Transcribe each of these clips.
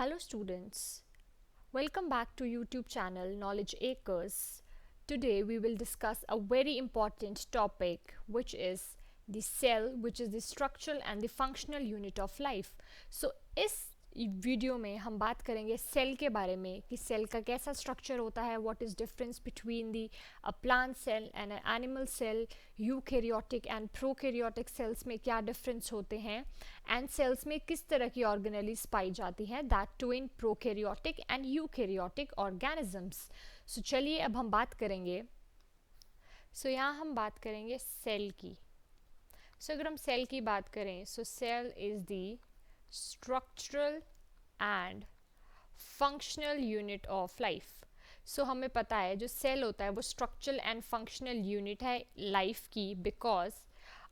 Hello students, welcome back to YouTube channel Knowledge Acres. Today we will discuss a very important topic which is the cell, which is the structural and the functional unit of life. So इस video में हम बात करेंगे cell के बारे में कि cell का कैसा स्ट्रक्चर होता है, what is difference between the a plant cell and animal cell, eukaryotic and prokaryotic cells में क्या डिफरेंस होते हैं एंड सेल्स में किस तरह की ऑर्गेनेलीज पाई जाती हैं, that too in prokaryotic and eukaryotic organisms. So चलिए अब हम बात करेंगे. यहाँ हम बात करेंगे सेल की. अगर हम सेल की बात करें, cell is the structural and functional unit of life. हमें पता है जो सेल होता है वो structural and functional unit है लाइफ की, because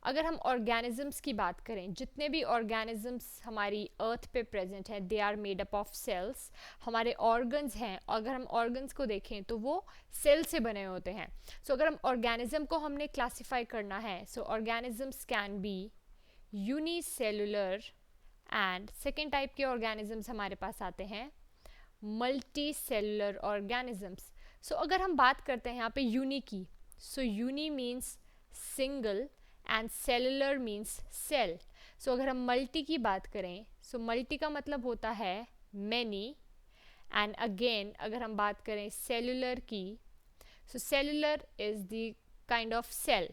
अगर हम ऑर्गेनिजम्स की बात करें, जितने भी ऑर्गेनिजम्स हमारी अर्थ पे प्रेजेंट हैं, they are made up of cells. हमारे ऑर्गन्स हैं, अगर हम ऑर्गन्स को देखें तो वो सेल से बने होते हैं. अगर हम ऑर्गेनिज्म को हमने क्लासीफाई करना है, organisms can be unicellular and second type के ऑर्गेनिजम्स हमारे पास आते हैं मल्टी सेलुलर ऑर्गेनिजम्स. अगर हम बात करते हैं यहाँ पे यूनी की, uni means single and cellular means cell. अगर हम मल्टी की बात करें, मल्टी का मतलब होता है मैनी. एंड अगेन अगर हम बात करें सेलुलर की, cellular is the kind of cell.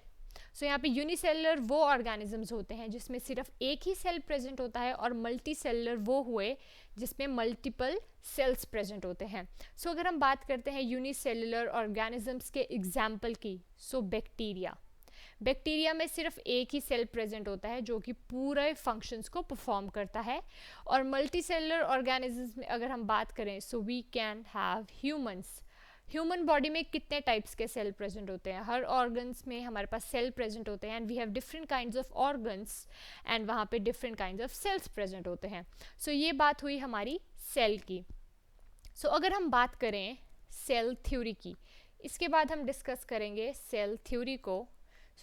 यहाँ पे यूनिसेलुलर वो ऑर्गेनिजम्स होते हैं जिसमें सिर्फ एक ही सेल प्रेजेंट होता है, और मल्टी सेलुलर वो हुए जिसमें मल्टीपल सेल्स प्रेजेंट होते हैं. अगर हम बात करते हैं यूनिसेलुलर ऑर्गेनिजम्स के एग्जाम्पल की, बैक्टीरिया में सिर्फ एक ही सेल प्रेजेंट होता है जो कि पूरे फंक्शंस को परफॉर्म करता है. और मल्टी सेलुलर ऑर्गेनिजम्स में अगर हम बात करें, we can have humans. Human body में कितने टाइप्स के सेल प्रेजेंट होते हैं? हर ऑर्गन्स में हमारे पास सेल प्रेजेंट होते हैं, and we have different kinds of organs, and वहाँ पे different kinds of cells present होते हैं. ये बात हुई हमारी सेल की. अगर हम बात करें सेल थ्योरी की, इसके बाद हम डिस्कस करेंगे सेल थ्योरी को.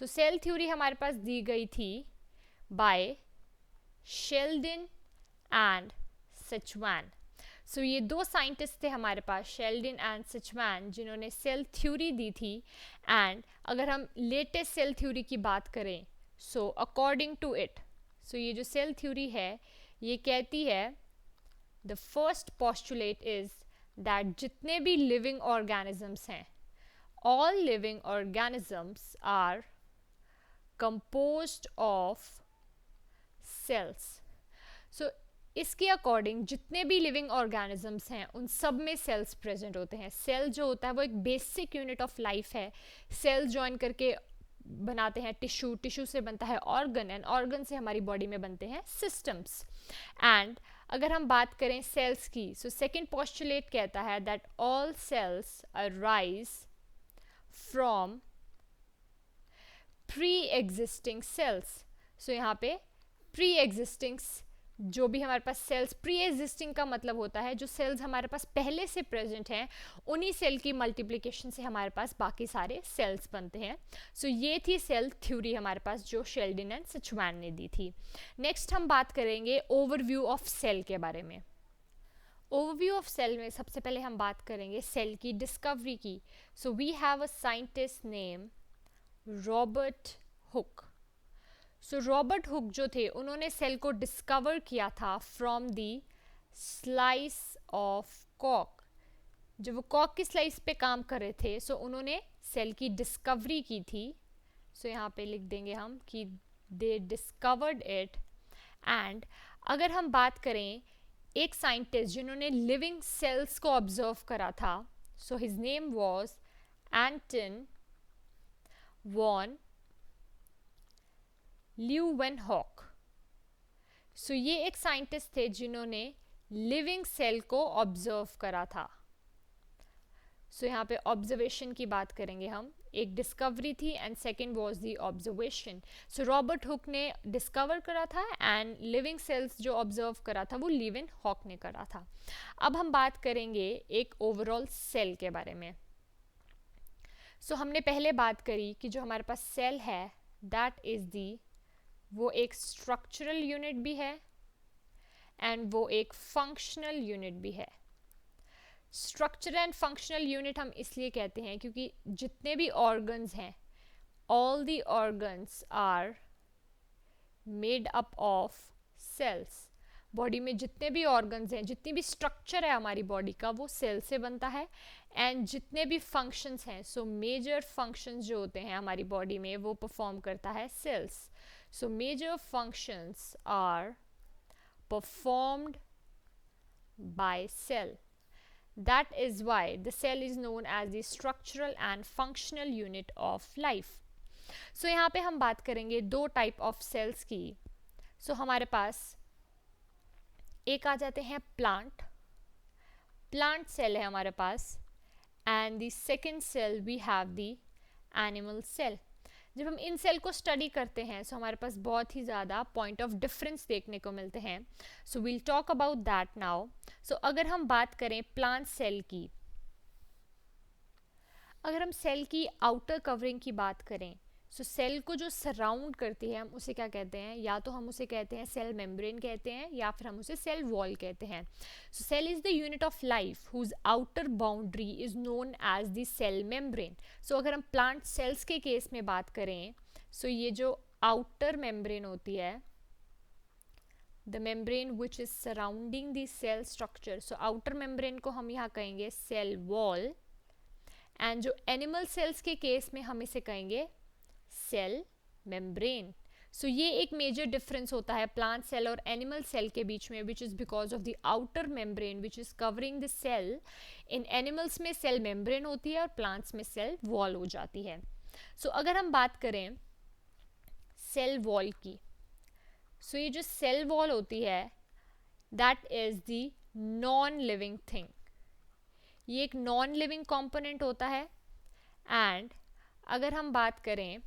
सेल थ्योरी हमारे पास दी गई थी बाय शेल्डन एंड सचमैन. ये दो साइंटिस्ट थे हमारे पास, शेल्डन एंड सचमैन, जिन्होंने सेल थ्योरी दी थी. एंड अगर हम लेटेस्ट सेल थ्योरी की बात करें, अकॉर्डिंग टू इट, ये जो सेल थ्योरी है ये कहती है, the first postulate is that जितने भी लिविंग ऑर्गेनिजम्स हैं, all living organisms are composed of cells. इसके अकॉर्डिंग जितने भी लिविंग ऑर्गेनिजम्स हैं उन सब में सेल्स प्रेजेंट होते हैं. सेल जो होता है वो एक बेसिक यूनिट ऑफ लाइफ है. सेल ज्वाइन करके बनाते हैं टिश्यू, टिश्यू से बनता है ऑर्गन, एंड ऑर्गन से हमारी बॉडी में बनते हैं सिस्टम्स. एंड अगर हम बात करें सेल्स की, सेकेंड पोस्टुलेट कहता है that all cells arise from pre existing cells. यहाँ पे प्री एग्जिस्टिंग, जो भी हमारे पास सेल्स, प्री एग्जिस्टिंग का मतलब होता है जो सेल्स हमारे पास पहले से प्रेजेंट हैं, उन्हीं सेल की मल्टीप्लिकेशन से हमारे पास बाकी सारे सेल्स बनते हैं. ये थी सेल थ्योरी हमारे पास जो शेल्डन एंड सचमैन ने दी थी. नेक्स्ट हम बात करेंगे ओवरव्यू ऑफ सेल के बारे में. ओवरव्यू ऑफ सेल में सबसे पहले हम बात करेंगे सेल की डिस्कवरी की. We have a scientist name Robert Hooke. Robert Hooke जो थे उन्होंने सेल को डिस्कवर किया था फ्रॉम दी स्लाइस ऑफ कॉक. जब वो कॉक की स्लाइस पे काम कर रहे थे, उन्होंने सेल की डिस्कवरी की थी. यहाँ पे लिख देंगे हम कि दे डिस्कवर्ड इट. एंड अगर हम बात करें एक साइंटिस्ट जिन्होंने लिविंग सेल्स को ऑब्जर्व करा था, his name was Anton von Leeuwenhoek. ये एक साइंटिस्ट थे जिन्होंने लिविंग सेल को ऑब्जर्व करा था. यहाँ पे ऑब्जर्वेशन की बात करेंगे हम. एक डिस्कवरी थी and second was the observation. Robert Hooke ने डिस्कवर करा था, एंड लिविंग सेल्स जो ऑब्जर्व करा था वो ल्यूवेनहॉक ने करा था. अब हम बात करेंगे एक ओवरऑल सेल के बारे में. हमने पहले बात करी कि जो हमारे पास सेल है दैट इज दी, वो एक स्ट्रक्चरल यूनिट भी है एंड वो एक फंक्शनल यूनिट भी है। स्ट्रक्चर एंड फंक्शनल यूनिट हम इसलिए कहते हैं क्योंकि जितने भी ऑर्गन्स हैं, all the organs are made up of cells. Body में जितने भी ऑर्गन्स हैं, जितनी भी स्ट्रक्चर है हमारी बॉडी का, वो सेल से बनता है। एंड जितने भी फंक्शंस हैं, सो मेजर फंक्शंस जो होते हैं हमारी बॉडी में, वो परफॉर्म करता है cells. So major functions are performed by cell. That is why the cell is known as the structural and functional unit of life. So यहाँ पे हम बात करेंगे दो टाइप ऑफ सेल्स की. So हमारे पास एक आ जाते हैं प्लांट सेल है हमारे पास, and the second cell we have the animal cell. जब हम इन सेल को स्टडी करते हैं सो हमारे पास बहुत ही ज़्यादा पॉइंट ऑफ डिफरेंस देखने को मिलते हैं. So we'll talk about that now. So अगर हम बात करें प्लांट सेल की, अगर हम सेल की आउटर कवरिंग की बात करें, सो सेल को जो सराउंड करती है हम उसे क्या कहते हैं? या तो हम उसे कहते हैं सेल मेम्ब्रेन कहते हैं, या फिर हम उसे सेल वॉल कहते हैं. So cell is the unit of life whose outer boundary is known as the cell membrane. So अगर हम प्लांट सेल्स के केस में बात करें, सो ये जो आउटर मेम्ब्रेन होती है, the membrane which is surrounding the cell structure, so outer membrane को हम यहाँ कहेंगे सेल वॉल. एंड जो एनिमल सेल्स के केस में हम इसे कहेंगे सेल मेम्ब्रेन. सो ये एक मेजर डिफरेंस होता है प्लांट सेल और एनिमल सेल के बीच में, which is because of the outer membrane which is covering the cell. इन एनिमल्स में सेल मेम्ब्रेन होती है और प्लांट्स में सेल वॉल हो जाती है. सो अगर हम बात करें सेल वॉल की, सो ये जो सेल वॉल होती है that is the non living thing. ये एक नॉन लिविंग कंपोनेंट होता है. एंड अगर हम बात करें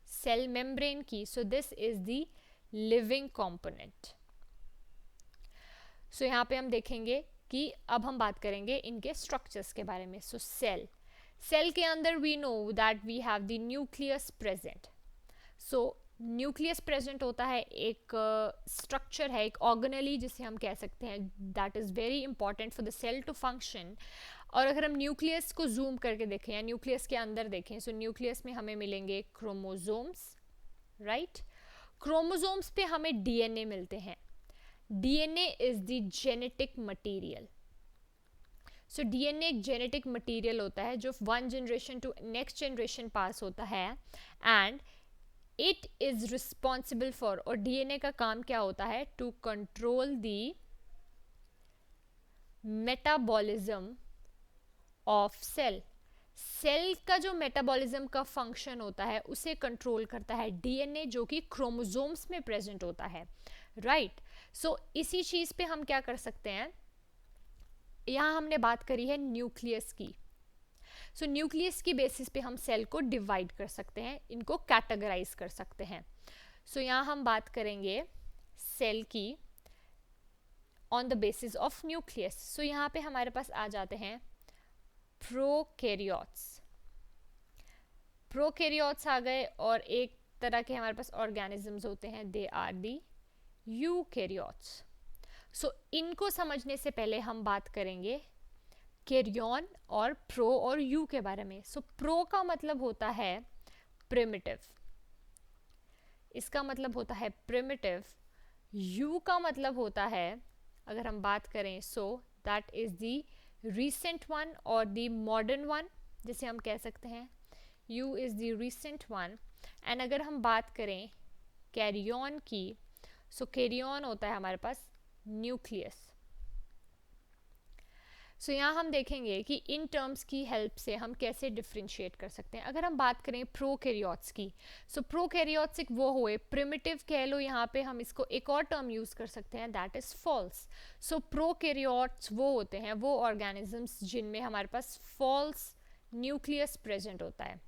सेल मेम्ब्रेन की, so this is the living component. So यहाँ पे हम देखेंगे कि अब हम बात करेंगे इनके स्ट्रक्चर्स के बारे में. सो सेल के अंदर we know that we have the nucleus present. So nucleus present होता है, एक स्ट्रक्चर है, एक ऑर्गेनेली जिसे हम कह सकते हैं, that is very important for the cell to function. और अगर हम न्यूक्लियस को जूम करके देखें या न्यूक्लियस के अंदर देखें, सो न्यूक्लियस में हमें मिलेंगे क्रोमोसोम्स, राइट. क्रोमोसोम्स पे हमें डीएनए मिलते हैं. DNA is the genetic material. So DNA एक जेनेटिक मटेरियल होता है जो one generation to next generation pass होता है. And it is responsible for, और डीएनए का काम क्या होता है? To control the metabolism of cell. Cell का जो मेटाबॉलिज्म का फंक्शन होता है उसे कंट्रोल करता है डीएनए, जो कि क्रोमोसोम्स में प्रेजेंट होता है, राइट. सो इसी चीज पे हम क्या कर सकते हैं, यहाँ हमने बात करी है न्यूक्लियस की. सो न्यूक्लियस की बेसिस पे हम सेल को डिवाइड कर सकते हैं, इनको कैटेगराइज कर सकते हैं. सो यहाँ हम बात करेंगे सेल की on the basis of nucleus. So यहाँ पे हमारे पास आ जाते हैं प्रोकैरियोट्स. प्रोकैरियोट्स आ गए, और एक तरह के हमारे पास ऑर्गेनिजम्स होते हैं, दे आर दी यूकैरियोट्स. सो इनको समझने से पहले हम बात करेंगे कैरियन और प्रो और यू के बारे में. सो प्रो का मतलब होता है प्रिमिटिव, इसका मतलब होता है प्रिमिटिव. यू का मतलब होता है, अगर हम बात करें, so that is the recent one और the modern one, जिसे हम कह सकते हैं U is the recent one. And अगर हम बात करें कैरियन की, सो कैरियन होता है हमारे पास न्यूक्लियस. सो यहाँ हम देखेंगे कि इन टर्म्स की हेल्प से हम कैसे डिफ्रेंशिएट कर सकते हैं. अगर हम बात करें प्रोकैरियोट्स की, सो प्रोकैरियोट्स एक वो हुए, प्रिमिटिव कह लो, यहाँ पे हम इसको एक और टर्म यूज़ कर सकते हैं, that is false. So prokaryotes वो होते हैं, वो ऑर्गेनिजम्स जिनमें हमारे पास फॉल्स न्यूक्लियस प्रेजेंट होता है.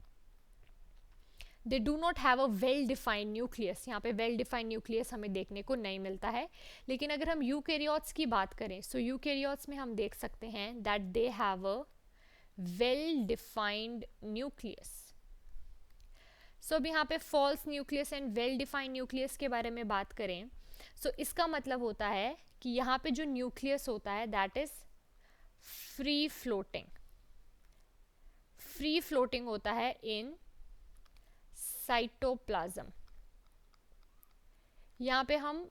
They do not have a well defined nucleus. यहाँ पे वेल डिफाइंड न्यूक्लियस हमें देखने को नहीं मिलता है. लेकिन अगर हम यूकैरियोट्स की बात करें, सो यूकैरियोट्स में हम देख सकते हैं that they have a well defined nucleus. So अब यहाँ पे false nucleus and well defined nucleus के बारे में बात करें, सो इसका मतलब होता है कि यहाँ पे जो न्यूक्लियस होता है that is free floating, free floating होता है इन साइटोप्लाज्म। यहाँ पे हम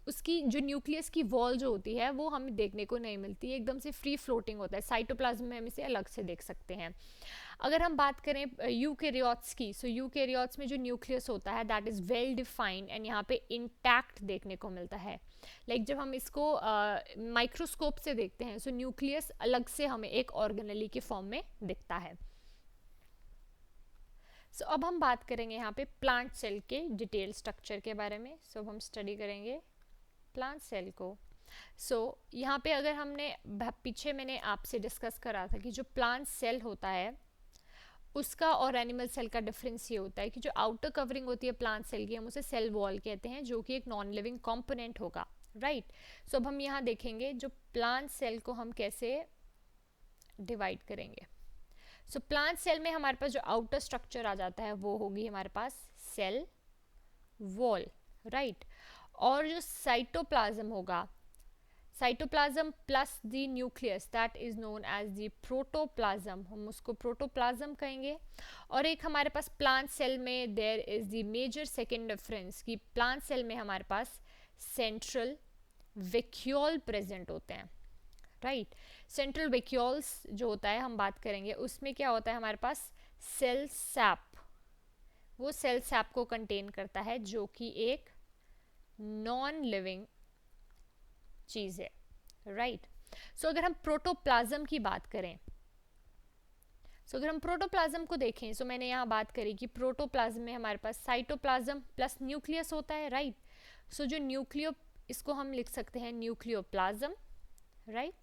उसकी जो न्यूक्लियस की वॉल जो होती है वो हमें देखने को नहीं मिलती, एकदम से फ्री फ्लोटिंग होता है। साइटोप्लाज्म में हम इसे अलग से देख सकते हैं। अगर हम बात करें यूकेरियोट्स की, सो यूकेरियोट्स में जो न्यूक्लियस होता है that is well defined and यहाँ पे इंटैक्ट देखने को मिलता है। जब हम इसको माइक्रोस्कोप से देखते हैं, सो न्यूक्लियस अलग से हमें एक ऑर्गेनेली के फॉर्म में दिखता है। सो अब हम बात करेंगे यहाँ पे प्लांट सेल के डिटेल स्ट्रक्चर के बारे में। सो अब हम स्टडी करेंगे प्लांट सेल को। यहाँ पे अगर हमने पीछे मैंने आपसे डिस्कस करा था कि जो प्लांट सेल होता है उसका और एनिमल सेल का डिफरेंस ये होता है कि जो आउटर कवरिंग होती है प्लांट सेल की, हम उसे सेल वॉल कहते हैं, जो कि एक नॉन लिविंग कंपोनेंट होगा, राइट। सो अब हम यहाँ देखेंगे जो प्लांट सेल को हम कैसे डिवाइड करेंगे। सो प्लांट सेल में हमारे पास जो आउटर स्ट्रक्चर आ जाता है वो होगी हमारे पास सेल वॉल, राइट। और जो साइटोप्लाज्म होगा, cytoplasm plus the nucleus that is known as the protoplasm, हम उसको प्रोटोप्लाज्म कहेंगे। और एक हमारे पास प्लांट सेल में there is the major second difference कि प्लांट सेल में हमारे पास सेंट्रल वैक्यूल प्रेजेंट होते हैं, राइट। सेंट्रल वैक्यूल्स जो होता है हम बात करेंगे, उसमें क्या होता है हमारे पास सेल सैप, वो सेल सैप को कंटेन करता है जो कि एक नॉन लिविंग चीज है, राइट। सो अगर हम प्रोटोप्लाज्म की बात करें, अगर हम प्रोटोप्लाज्म को देखें, मैंने यहाँ बात करी कि प्रोटोप्लाज्म में हमारे पास साइटोप्लाज्म प्लस न्यूक्लियस होता है, राइट। जो न्यूक्लियो, इसको हम लिख सकते हैं nucleoplasm, right,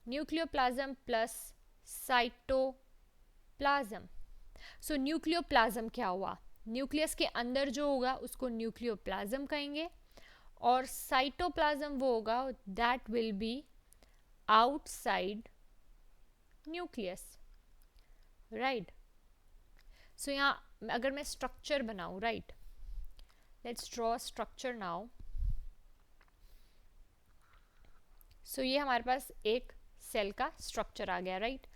nucleoplasm plus cytoplasm. Nucleoplasm क्या हुआ, न्यूक्लियस के अंदर जो होगा उसको न्यूक्लियोप्लाज्म कहेंगे, और साइटोप्लाज्म वो होगा that will be outside nucleus, right. यहाँ अगर मैं स्ट्रक्चर बनाऊं, right, let's draw structure now. ये हमारे पास एक सेल का स्ट्रक्चर आ गया, राइट।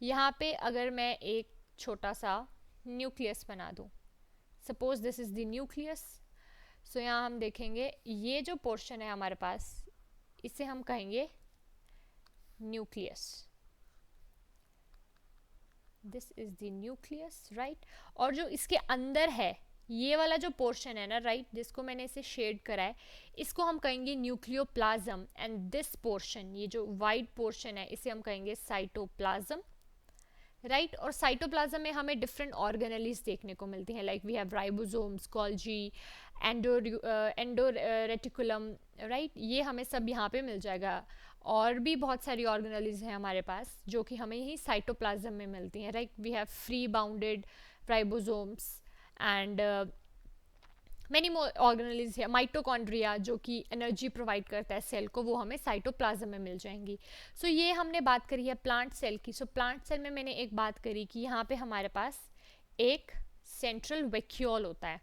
यहाँ पे अगर मैं एक छोटा सा न्यूक्लियस बना दूं, suppose this is the nucleus. यहाँ हम देखेंगे ये जो पोर्शन है हमारे पास, इसे हम कहेंगे nucleus, this is the nucleus, right. और जो इसके अंदर है ये वाला जो पोर्शन है ना, राइट, जिसको मैंने इसे शेड करा है, इसको हम कहेंगे न्यूक्लियोप्लाज्म, एंड दिस पोर्शन, ये जो वाइट पोर्शन है, इसे हम कहेंगे साइटोप्लाज्म, राइट। और साइटोप्लाज्म में हमें डिफरेंट ऑर्गेनेलीज देखने को मिलती हैं, like we have ribosomes, Golgi, endoreticulum, right, ये हमें सब यहाँ पे मिल जाएगा। और भी बहुत सारी ऑर्गेनेलीज हैं हमारे पास जो कि हमें ही साइटोप्लाज्म में मिलती हैं, right. We have free bounded ribosomes and many more organelles है, माइटोकॉन्ड्रिया जो कि एनर्जी प्रोवाइड करता है सेल को, वो हमें साइटोप्लाज्म में मिल जाएंगी। ये हमने बात करी है प्लांट सेल की। प्लांट सेल में मैंने एक बात करी कि यहाँ पे हमारे पास एक सेंट्रल वैक्यूल होता है।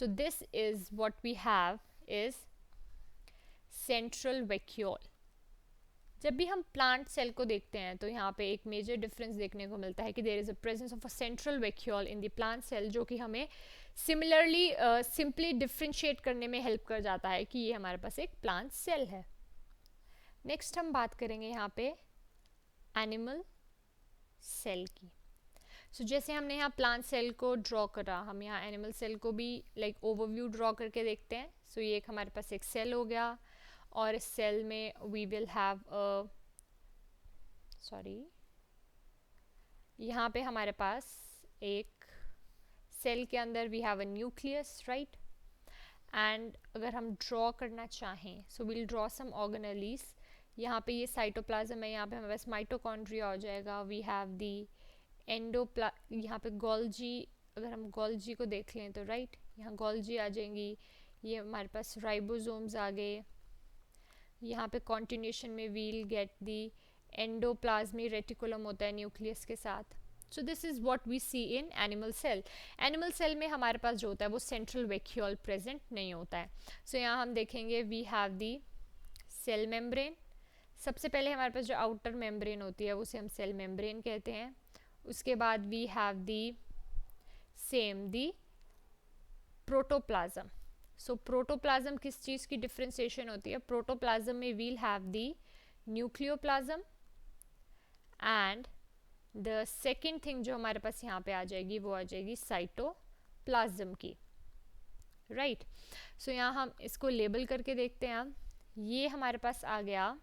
This is what we have is central vacuole. जब भी हम प्लांट सेल को देखते हैं तो यहाँ पे एक मेजर डिफरेंस देखने को मिलता है कि there is a presence of a central vacuole in the plant cell, जो कि हमें सिमिलरली सिंपली डिफ्रेंशिएट करने में हेल्प कर जाता है कि ये हमारे पास एक प्लांट सेल है। नेक्स्ट हम बात करेंगे यहाँ पे एनिमल सेल की। जैसे हमने यहाँ प्लांट सेल को ड्रॉ करा, हम यहाँ एनिमल सेल को भी लाइक ओवरव्यू ड्रॉ करके देखते हैं। ये एक हमारे पास एक सेल हो गया, और इस सेल में वी विल हैव यहाँ पे हमारे पास एक सेल के अंदर we have a nucleus, right. And अगर हम ड्रॉ करना चाहें, विल ड्रॉ सम ऑर्गेनेलीज। यहाँ पे ये साइटोप्लाज्म है, यहाँ पे हमारे पास माइटोकॉन्ड्रिया हो जाएगा, वी हैव दी यहाँ पे गोल्जी, अगर हम गोल्जी को देख लें तो, राइट, यहाँ गोल्जी आ जाएंगी, ये हमारे पास राइबोसोम्स आ गए, यहाँ पे कॉन्टिन्यूशन में we'll get the endoplasmic reticulum होता है न्यूक्लियस के साथ। This is what we see in animal cell. Animal cell में हमारे पास जो होता है वो सेंट्रल वैक्यूल प्रेजेंट नहीं होता है। यहाँ हम देखेंगे we have the cell membrane. सबसे पहले हमारे पास जो आउटर मेम्ब्रेन होती है उसे हम सेल मेम्ब्रेन कहते हैं। उसके बाद we have the protoplasm. So protoplasm किस चीज़ की डिफ्रेंसिएशन होती है? प्रोटोप्लाज्म में we'll have the nucleoplasm and the second thing जो हमारे पास यहाँ पे आ जाएगी वो आ जाएगी साइटोप्लाज्म की, राइट। सो यहाँ हम इसको लेबल करके देखते हैं। अब ये हमारे पास आ गया,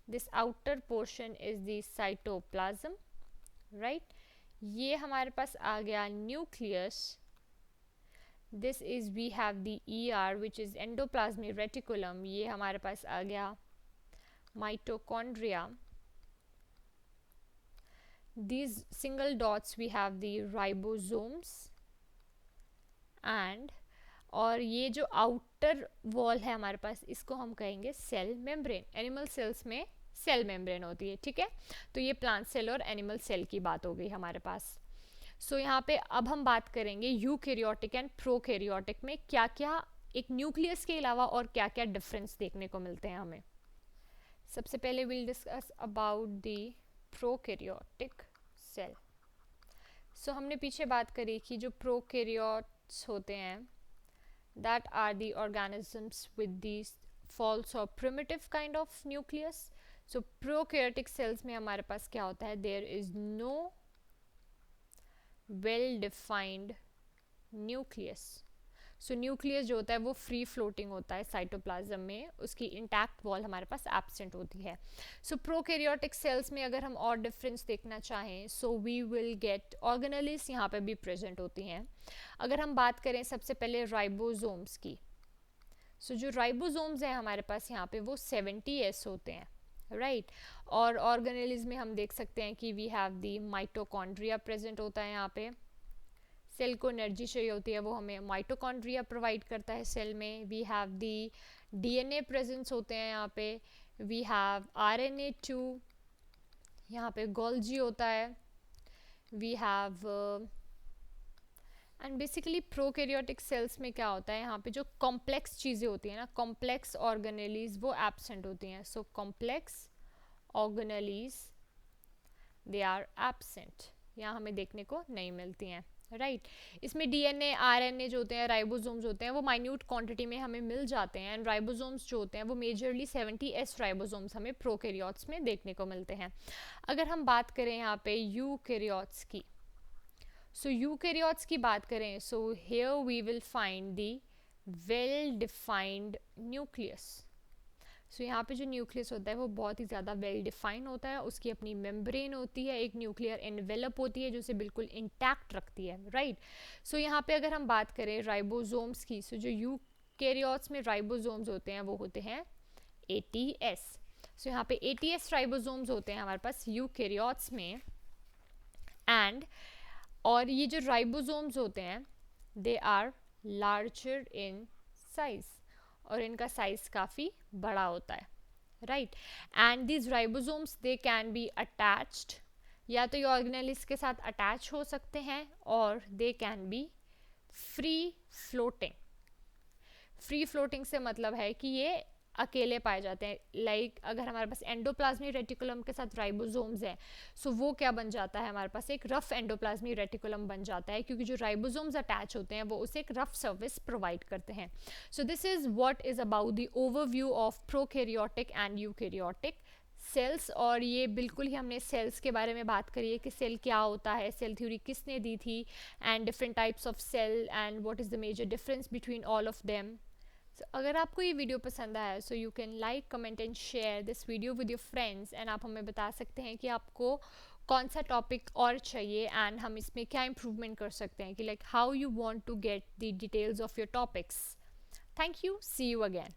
this outer portion is the cytoplasm, right. ये हमारे पास आ गया nucleus. This is we have the ER which is endoplasmic reticulum. ये हमारे पास आ गया mitochondria. These single dots we have the ribosomes and और ये जो आउटर वॉल है हमारे पास इसको हम कहेंगे सेल मेम्ब्रेन। एनिमल सेल्स में सेल मेम्ब्रेन होती है, ठीक है। तो ये प्लांट सेल और एनिमल सेल की बात हो गई हमारे पास। सो यहाँ पे अब हम बात करेंगे यूकैरियोटिक एंड प्रोकैरियोटिक में क्या क्या एक न्यूक्लियस के अलावा और क्या क्या डिफरेंस देखने को मिलते हैं हमें। सबसे पहले will discuss about the prokaryotic cell. So हमने पीछे बात करी कि जो प्रोकैरियोट्स होते हैं that are the organisms with the false और primitive kind of nucleus. So prokaryotic cells में हमारे पास क्या होता है? There is no well defined nucleus. So nucleus जो होता है वो फ्री फ्लोटिंग होता है साइटोप्लाज्म में, उसकी इंटैक्ट वॉल हमारे पास एब्सेंट होती है। सो प्रोकैरियोटिक सेल्स में अगर हम और डिफरेंस देखना चाहें so we will get organelles यहाँ पे भी प्रेजेंट होती हैं। अगर हम बात करें सबसे पहले राइबोसोम्स की, सो जो राइबोसोम्स हैं हमारे पास यहाँ पे वो 70S होते हैं, राइट। और ऑर्गेनेलिस में हम देख सकते हैं कि we have the mitochondria present होता है। यहाँ पे सेल को एनर्जी चाहिए होती है वो हमें माइटोकॉन्ड्रिया प्रोवाइड करता है सेल में। We have the DNA presence होते हैं यहाँ पे। वी हैव RNA2, यहाँ पे गोल्जी होता है। We have and basically prokaryotic cells में क्या होता है, यहाँ पे जो कॉम्प्लेक्स चीज़ें होती हैं ना, कॉम्प्लेक्स ऑर्गेनेलीज वो एब्सेंट होती हैं। So complex organelles they are absent, यहाँ हमें देखने को नहीं मिलती हैं, राइट। इसमें DNA RNA जो होते हैं, राइबोसोम्स होते हैं वो माइन्यूट क्वांटिटी में हमें मिल जाते हैं। एंड राइबोसोम्स जो होते हैं वो मेजरली 70S राइबोसोम्स हमें प्रोकैरियोट्स में देखने को मिलते हैं। अगर हम बात करें यहाँ पे यूकैरियोट्स की, सो यूकैरियोट्स की बात करें so here we will find the well defined nucleus. So यहाँ पे जो न्यूक्लियस होता है वो बहुत ही ज़्यादा वेल डिफाइन होता है। उसकी अपनी मेम्ब्रेन होती है, एक न्यूक्लियर एनवेलप होती है जो उसे बिल्कुल इंटैक्ट रखती है, राइट। सो यहाँ पे अगर हम बात करें राइबोसोम्स की, सो जो यूकैरियोट्स में राइबोसोम्स होते हैं वो होते हैं ATS। सो यहाँ पे ATS राइबोसोम्स होते हैं हमारे पास यूकैरियोट्स में। एंड और ये जो राइबोसोम्स होते हैं they are larger in size, और इनका साइज काफ़ी बड़ा होता है, right. And these ribosomes they can be attached, या तो ये ऑर्गेनेलिस के साथ अटैच हो सकते हैं और दे can B free floating. Free floating से मतलब है कि ये अकेले पाए जाते हैं। लाइक अगर हमारे पास एंडोप्लाज्मिक रेटिकुलम के साथ राइबोसोम्स हैं सो वो क्या बन जाता है, हमारे पास एक रफ एंडोप्लाज्मिक रेटिकुलम बन जाता है, क्योंकि जो राइबोसोम्स अटैच होते हैं वो उसे एक रफ सर्विस प्रोवाइड करते हैं। सो this is what is about the overview of prokaryotic and eukaryotic cells. और ये बिल्कुल ही हमने सेल्स के बारे में बात करी है कि सेल क्या होता है, सेल थ्योरी किसने दी थी, and different types of cell and what is the major difference between all of them. अगर आपको ये वीडियो पसंद आया so you can like comment and share this video with your friends. And आप हमें बता सकते हैं कि आपको कौन सा टॉपिक और चाहिए एंड हम इसमें क्या इम्प्रूवमेंट कर सकते हैं, कि like how you want to get the details of your topics. Thank you, see you again.